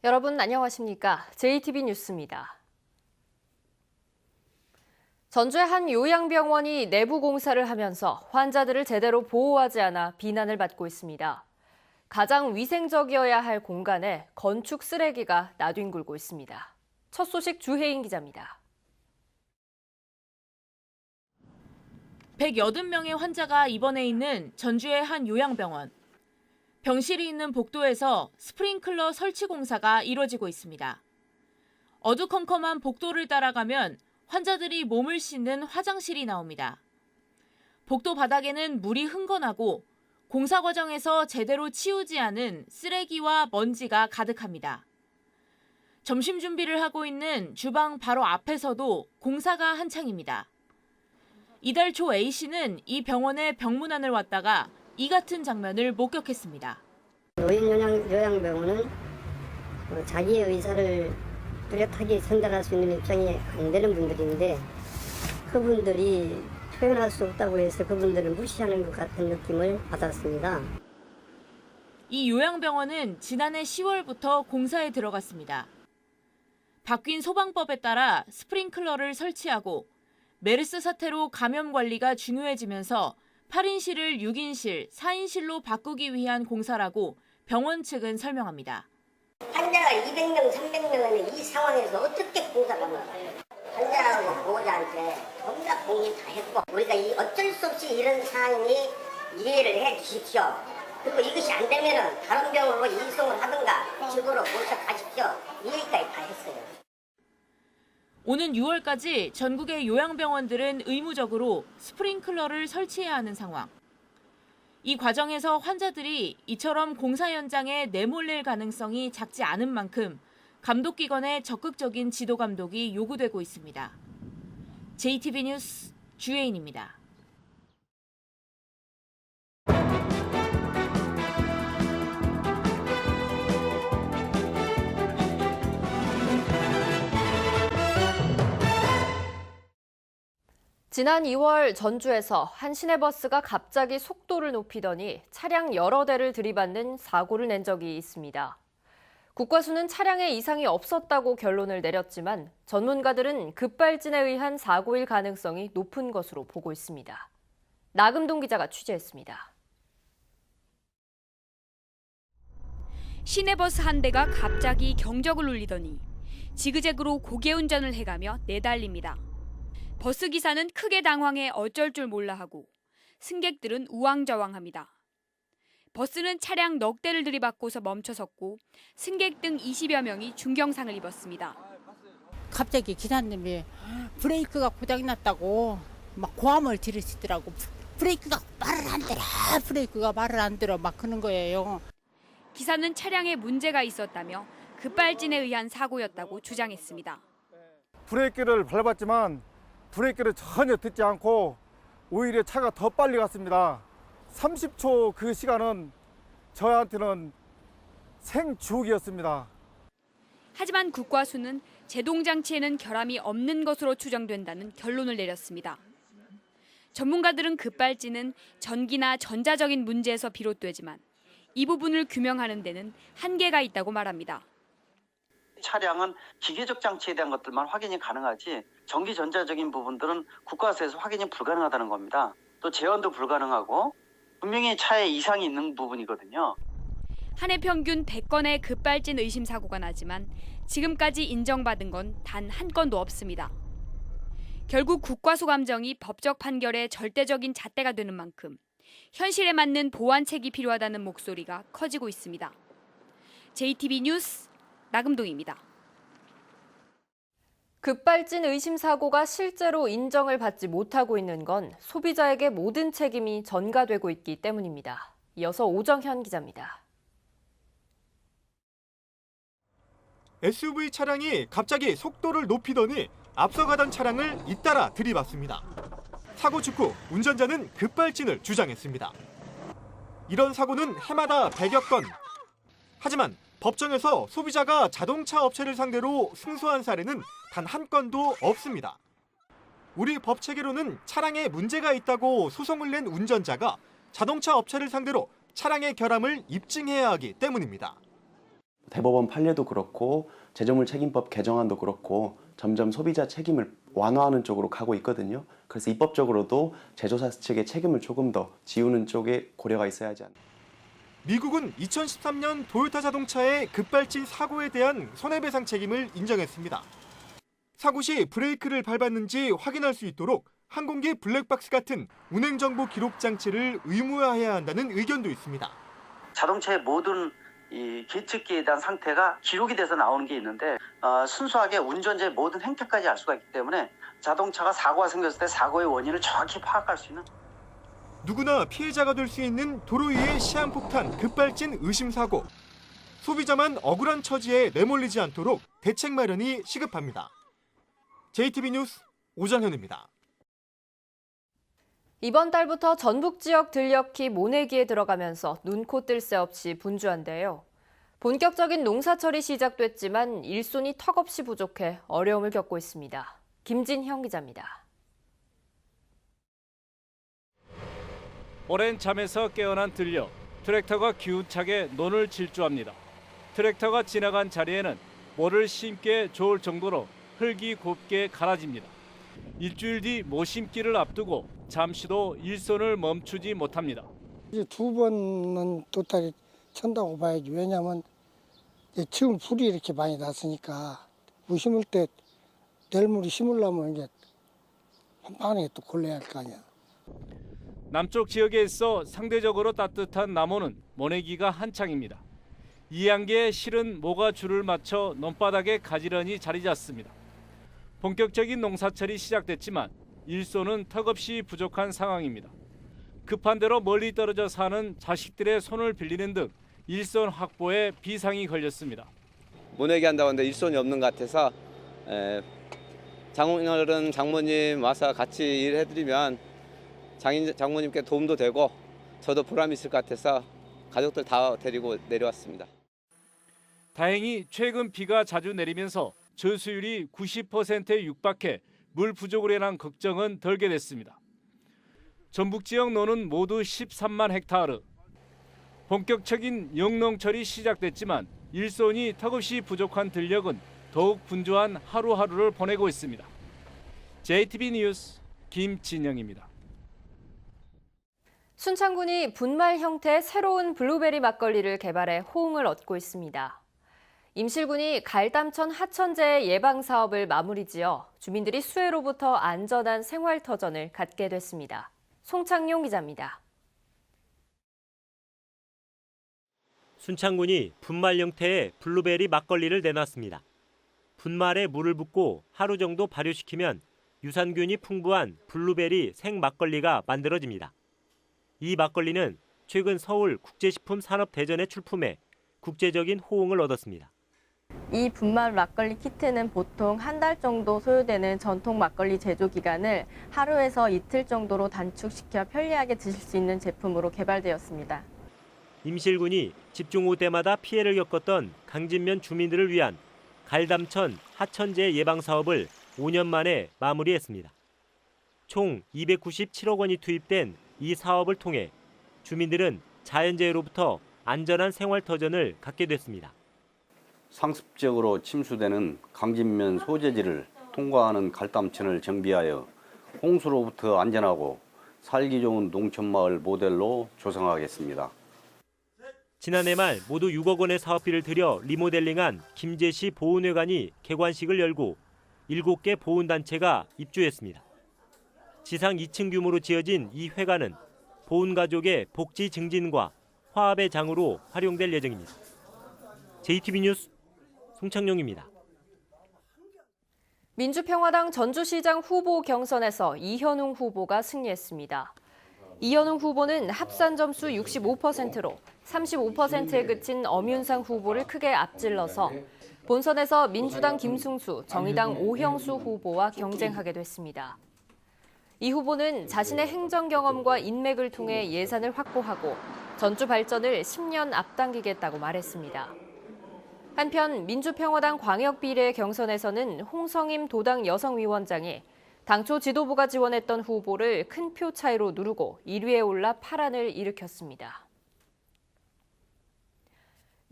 여러분 안녕하십니까? JTB 뉴스입니다. 전주의 한 요양병원이 내부 공사를 하면서 환자들을 제대로 보호하지 않아 비난을 받고 있습니다. 가장 위생적이어야 할 공간에 건축 쓰레기가 나뒹굴고 있습니다. 첫 소식 주혜인 기자입니다. 180명의 환자가 입원해 있는 전주의 한 요양병원. 병실이 있는 복도에서 스프링클러 설치 공사가 이뤄지고 있습니다. 어두컴컴한 복도를 따라가면 환자들이 몸을 씻는 화장실이 나옵니다. 복도 바닥에는 물이 흥건하고 공사 과정에서 제대로 치우지 않은 쓰레기와 먼지가 가득합니다. 점심 준비를 하고 있는 주방 바로 앞에서도 공사가 한창입니다. 이달 초 A씨는 이 병원에 병문안을 왔다가 이 같은 장면을 목격했습니다. 요양병원은 자기의 의사를 뚜렷하게 전달할 수 있는 입장이 안 되는 분들인데 그분들이 표현할 수 없다고 해서 그분들을 무시하는 것 같은 느낌을 받았습니다. 이 요양병원은 지난해 10월부터 공사에 들어갔습니다. 바뀐 소방법에 따라 스프링클러를 설치하고 메르스 사태로 감염 관리가 중요해지면서 8인실을 6인실, 4인실로 바꾸기 위한 공사라고 병원 측은 설명합니다. 환자가 200명, 300명은 이 상황에서 어떻게 공사를 합니까? 환자하고 보호자한테 전부 다 공인 다 했고 우리가 어쩔 수 없이 이런 상황이 이해를 해 주십시오. 그리고 이것이 안 되면 다른 병원으로 이송을 하든가 집으로 모셔가십시오. 이 얘기까지 다 했어요. 오는 6월까지 전국의 요양병원들은 의무적으로 스프링클러를 설치해야 하는 상황. 이 과정에서 환자들이 이처럼 공사 현장에 내몰릴 가능성이 작지 않은 만큼 감독기관의 적극적인 지도 감독이 요구되고 있습니다. JTB 뉴스 주혜인입니다. 지난 2월 전주에서 한 시내버스가 갑자기 속도를 높이더니 차량 여러 대를 들이받는 사고를 낸 적이 있습니다. 국과수는 차량에 이상이 없었다고 결론을 내렸지만 전문가들은 급발진에 의한 사고일 가능성이 높은 것으로 보고 있습니다. 나금동 기자가 취재했습니다. 시내버스 한 대가 갑자기 경적을 울리더니 지그재그로 고개운전을 해가며 내달립니다. 버스 기사는 크게 당황해 어쩔 줄 몰라 하고 승객들은 우왕좌왕합니다. 버스는 차량 넉 대를 들이받고서 멈춰섰고 승객 등 20여 명이 중경상을 입었습니다. 갑자기 기사님이 브레이크가 고장났다고 막 고함을 지르시더라고. 브레이크가 말을 안 들어 막 그런 거예요. 기사는 차량에 문제가 있었다며 급발진에 의한 사고였다고 주장했습니다. 브레이크를 밟았지만 브레이크를 전혀 듣지 않고 오히려 차가 더 빨리 갔습니다. 30초 그 시간은 저한테는 생주옥이었습니다. 하지만 국과수는 제동장치에는 결함이 없는 것으로 추정된다는 결론을 내렸습니다. 전문가들은 급발진은 전기나 전자적인 문제에서 비롯되지만 이 부분을 규명하는 데는 한계가 있다고 말합니다. 차량은 기계적 장치에 대한 것들만 확인이 가능하지 전기 전자적인 부분들은 국과수에서 확인이 불가능하다는 겁니다. 또 재원도 불가능하고 분명히 차에 이상이 있는 부분이거든요. 한 해 평균 100건의 급발진 의심 사고가 나지만 지금까지 인정받은 건 단 한 건도 없습니다. 결국 국과수 감정이 법적 판결의 절대적인 잣대가 되는 만큼 현실에 맞는 보완책이 필요하다는 목소리가 커지고 있습니다. JTB 뉴스 나금동입니다. 급발진 의심 사고가 실제로 인정을 받지 못하고 있는 건 소비자에게 모든 책임이 전가되고 있기 때문입니다. 이어서 오정현 기자입니다. SUV 차량이 갑자기 속도를 높이더니 앞서가던 차량을 잇따라 들이받습니다. 사고 직후 운전자는 급발진을 주장했습니다. 이런 사고는 해마다 100여 건. 하지만 법정에서 소비자가 자동차 업체를 상대로 승소한 사례는 단 한 건도 없습니다. 우리 법 체계로는 차량에 문제가 있다고 소송을 낸 운전자가 자동차 업체를 상대로 차량의 결함을 입증해야 하기 때문입니다. 대법원 판례도 그렇고 제조물 책임법 개정안도 그렇고 점점 소비자 책임을 완화하는 쪽으로 가고 있거든요. 그래서 입법적으로도 제조사 측의 책임을 조금 더 지우는 쪽에 고려가 있어야 하지 않나. 미국은 2013년 도요타 자동차의 급발진 사고에 대한 손해배상 책임을 인정했습니다. 사고 시 브레이크를 밟았는지 확인할 수 있도록 항공기 블랙박스 같은 운행정보 기록 장치를 의무화해야 한다는 의견도 있습니다. 자동차의 모든 이 계측기에 대한 상태가 기록이 돼서 나오는 게 있는데 순수하게 운전자의 모든 행태까지 알 수가 있기 때문에 자동차가 사고가 생겼을 때 사고의 원인을 정확히 파악할 수 있는 누구나 피해자가 될 수 있는 도로 위의 시한폭탄 급발진 의심 사고. 소비자만 억울한 처지에 내몰리지 않도록 대책 마련이 시급합니다. JTB 뉴스 오정현입니다. 이번 달부터 전북 지역 들녘이 모내기에 들어가면서 눈코 뜰 새 없이 분주한데요. 본격적인 농사철이 시작됐지만 일손이 턱없이 부족해 어려움을 겪고 있습니다. 김진형 기자입니다. 오랜 잠에서 깨어난 들녘, 트랙터가 기운차게 논을 질주합니다. 트랙터가 지나간 자리에는 모를 심기에 좋을 정도로 흙이 곱게 갈아집니다. 일주일 뒤 모심기를 앞두고 잠시도 일손을 멈추지 못합니다. 이제 2번은 도다리 천다고 봐야지. 왜냐하면 지금 불이 이렇게 많이 났으니까 무 심을 때 내일물이 심으려면 이제 한방에 또 골라야 할 거 아니야. 남쪽 지역에 있어 상대적으로 따뜻한 남원은 모내기가 한창입니다. 이안개에 실은 모가 줄을 맞춰 논바닥에 가지런히 자리 잡습니다. 본격적인 농사철이 시작됐지만 일손은 턱없이 부족한 상황입니다. 급한 대로 멀리 떨어져 사는 자식들의 손을 빌리는 등 일손 확보에 비상이 걸렸습니다. 모내기 한다고 하는데 일손이 없는 것 같아서 장인어른, 장모님 와서 같이 일해드리면 장모님께 도움도 되고 저도 보람이 있을 것 같아서 가족들 다 데리고 내려왔습니다. 다행히 최근 비가 자주 내리면서 저수율이 90%에 육박해 물 부족으로 인한 걱정은 덜게 됐습니다. 전북 지역 논은 모두 13만 헥타르. 본격적인 영농철이 시작됐지만 일손이 턱없이 부족한 들녘은 더욱 분주한 하루하루를 보내고 있습니다. JTB 뉴스 김진영입니다. 순창군이 분말 형태의 새로운 블루베리 막걸리를 개발해 호응을 얻고 있습니다. 임실군이 갈담천 하천재해 예방 사업을 마무리지어 주민들이 수해로부터 안전한 생활터전을 갖게 됐습니다. 송창용 기자입니다. 순창군이 분말 형태의 블루베리 막걸리를 내놨습니다. 분말에 물을 붓고 하루 정도 발효시키면 유산균이 풍부한 블루베리 생막걸리가 만들어집니다. 이 막걸리는 최근 서울 국제식품산업대전에 출품해 국제적인 호응을 얻었습니다. 이 분말 막걸리 키트는 보통 한 달 정도 소요되는 전통 막걸리 제조 기간을 하루에서 이틀 정도로 단축시켜 편리하게 드실 수 있는 제품으로 개발되었습니다. 임실군이 집중호우 때마다 피해를 겪었던 강진면 주민들을 위한 갈담천 하천재해 예방 사업을 5년 만에 마무리했습니다. 총 297억 원이 투입된 이 사업을 통해 주민들은 자연재해로부터 안전한 생활터전을 갖게 됐습니다. 상습적으로 침수되는 강진면 소재지를 통과하는 갈담천을 정비하여 홍수로부터 안전하고 살기 좋은 농촌마을 모델로 조성하겠습니다. 지난해 말 모두 6억 원의 사업비를 들여 리모델링한 김제시 보훈회관이 개관식을 열고 7개 보훈단체가 입주했습니다. 지상 2층 규모로 지어진 이 회관은 보훈가족의 복지 증진과 화합의 장으로 활용될 예정입니다. JTB 뉴스 송창용입니다. 민주평화당 전주시장 후보 경선에서 이현웅 후보가 승리했습니다. 이현웅 후보는 합산 점수 65%로 35%에 그친 엄윤상 후보를 크게 앞질러서 본선에서 민주당 김승수, 정의당 오형수 후보와 경쟁하게 됐습니다. 이 후보는 자신의 행정 경험과 인맥을 통해 예산을 확보하고 전주 발전을 10년 앞당기겠다고 말했습니다. 한편 민주평화당 광역비례 경선에서는 홍성임 도당 여성위원장이 당초 지도부가 지원했던 후보를 큰 표 차이로 누르고 1위에 올라 파란을 일으켰습니다.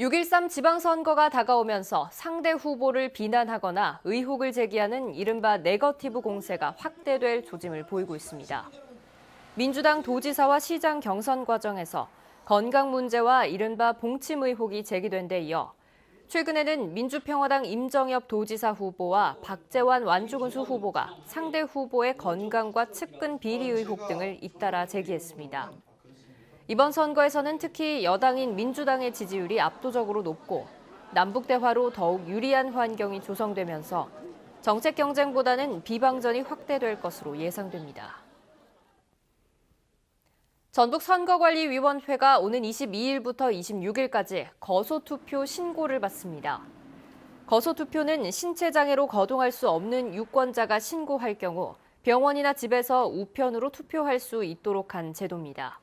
6.13 지방선거가 다가오면서 상대 후보를 비난하거나 의혹을 제기하는 이른바 네거티브 공세가 확대될 조짐을 보이고 있습니다. 민주당 도지사와 시장 경선 과정에서 건강 문제와 이른바 봉침 의혹이 제기된 데 이어 최근에는 민주평화당 임정엽 도지사 후보와 박재완 완주군수 후보가 상대 후보의 건강과 측근 비리 의혹 등을 잇따라 제기했습니다. 이번 선거에서는 특히 여당인 민주당의 지지율이 압도적으로 높고 남북 대화로 더욱 유리한 환경이 조성되면서 정책 경쟁보다는 비방전이 확대될 것으로 예상됩니다. 전북선거관리위원회가 오는 22일부터 26일까지 거소투표 신고를 받습니다. 거소투표는 신체장애로 거동할 수 없는 유권자가 신고할 경우 병원이나 집에서 우편으로 투표할 수 있도록 한 제도입니다.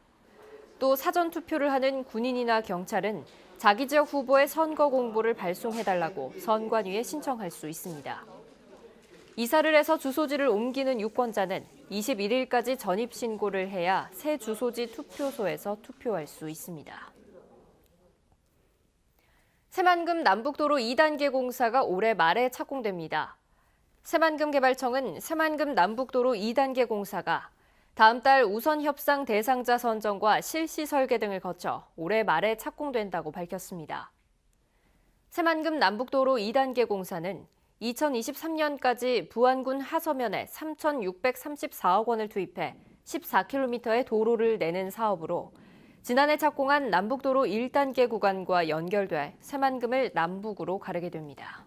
또 사전투표를 하는 군인이나 경찰은 자기 지역 후보의 선거 공보를 발송해달라고 선관위에 신청할 수 있습니다. 이사를 해서 주소지를 옮기는 유권자는 21일까지 전입신고를 해야 새 주소지 투표소에서 투표할 수 있습니다. 새만금 남북도로 2단계 공사가 올해 말에 착공됩니다. 새만금 개발청은 새만금 남북도로 2단계 공사가 다음 달 우선 협상 대상자 선정과 실시 설계 등을 거쳐 올해 말에 착공된다고 밝혔습니다. 새만금 남북도로 2단계 공사는 2023년까지 부안군 하서면에 3,634억 원을 투입해 14km의 도로를 내는 사업으로 지난해 착공한 남북도로 1단계 구간과 연결돼 새만금을 남북으로 가르게 됩니다.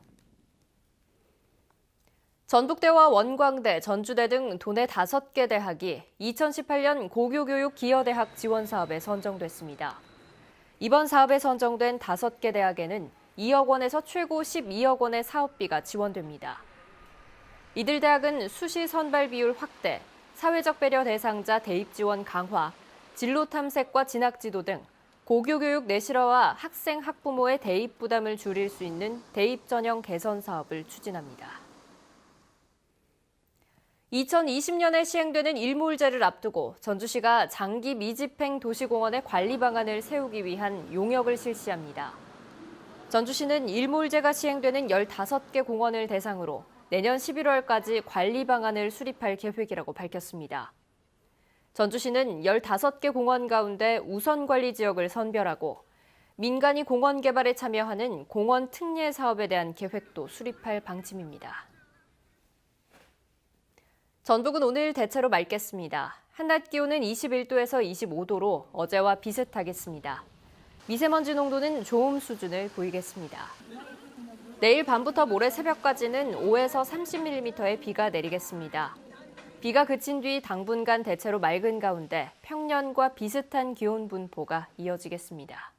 전북대와 원광대, 전주대 등 도내 5개 대학이 2018년 고교교육 기여대학 지원 사업에 선정됐습니다. 이번 사업에 선정된 5개 대학에는 2억 원에서 최고 12억 원의 사업비가 지원됩니다. 이들 대학은 수시 선발 비율 확대, 사회적 배려 대상자 대입 지원 강화, 진로 탐색과 진학 지도 등 고교교육 내실화와 학생 학부모의 대입 부담을 줄일 수 있는 대입 전형 개선 사업을 추진합니다. 2020년에 시행되는 일몰제를 앞두고 전주시가 장기 미집행 도시공원의 관리 방안을 세우기 위한 용역을 실시합니다. 전주시는 일몰제가 시행되는 15개 공원을 대상으로 내년 11월까지 관리 방안을 수립할 계획이라고 밝혔습니다. 전주시는 15개 공원 가운데 우선 관리 지역을 선별하고 민간이 공원 개발에 참여하는 공원 특례 사업에 대한 계획도 수립할 방침입니다. 전북은 오늘 대체로 맑겠습니다. 한낮 기온은 21도에서 25도로 어제와 비슷하겠습니다. 미세먼지 농도는 좋음 수준을 보이겠습니다. 내일 밤부터 모레 새벽까지는 5에서 30mm의 비가 내리겠습니다. 비가 그친 뒤 당분간 대체로 맑은 가운데 평년과 비슷한 기온 분포가 이어지겠습니다.